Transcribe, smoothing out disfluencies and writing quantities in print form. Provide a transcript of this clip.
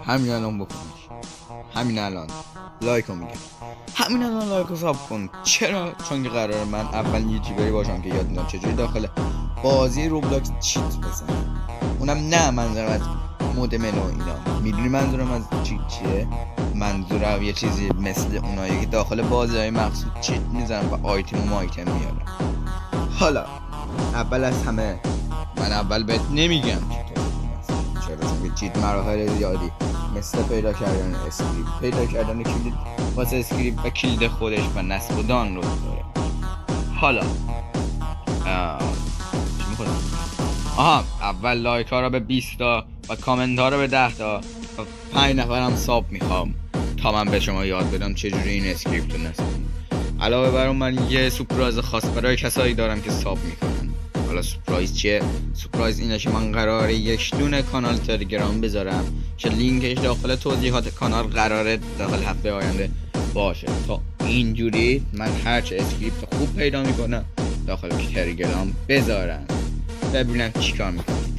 همین الان بکنش، همین الان لایک رو میگم، همین الان لایک رو ساب کن. چرا؟ چون که قراره من اول یوتیوبری باشم که یاد میدم چجوری داخل بازی روبلاکس چیت بزنم. اونم نه منظورم از مود منو اینا، میدونی منظورم از چیه؟ منظورم یه چیزی مثل اونایی که داخل بازی های مخصوص چیت میزنم و آیتم میارم. حالا اول از همه من اول بهت نمیگم چرا، چون چیت مراحل زیادی مثل پیدا کردن اسکریپت، پیدا کردن کلید واسه اسکریپت و کلید خودش و نصب و دانلود داره. حالا چی میخواد؟ اول لایک ها رو به 20 تا و کامنت ها رو به 10 تا و 5 نفرم ساب میخوام تا من به شما یاد بدم چجوری این اسکریپت رو نصب کنید. علاوه بر اون من یه سورپرایز خاص برای کسایی دارم که ساب میکنن. حالا سورپرایز چیه؟ سورپرایز اینه که من قراره یک دونه کانال تلگرام بذارم که لینکش داخل توضیحات کانال قراره داخل هفته آینده باشه، تا اینجوری من هرچه اسکریپت خوب پیدا میکنم داخل تلگرام بذارم، ببینم چیکار میکنم.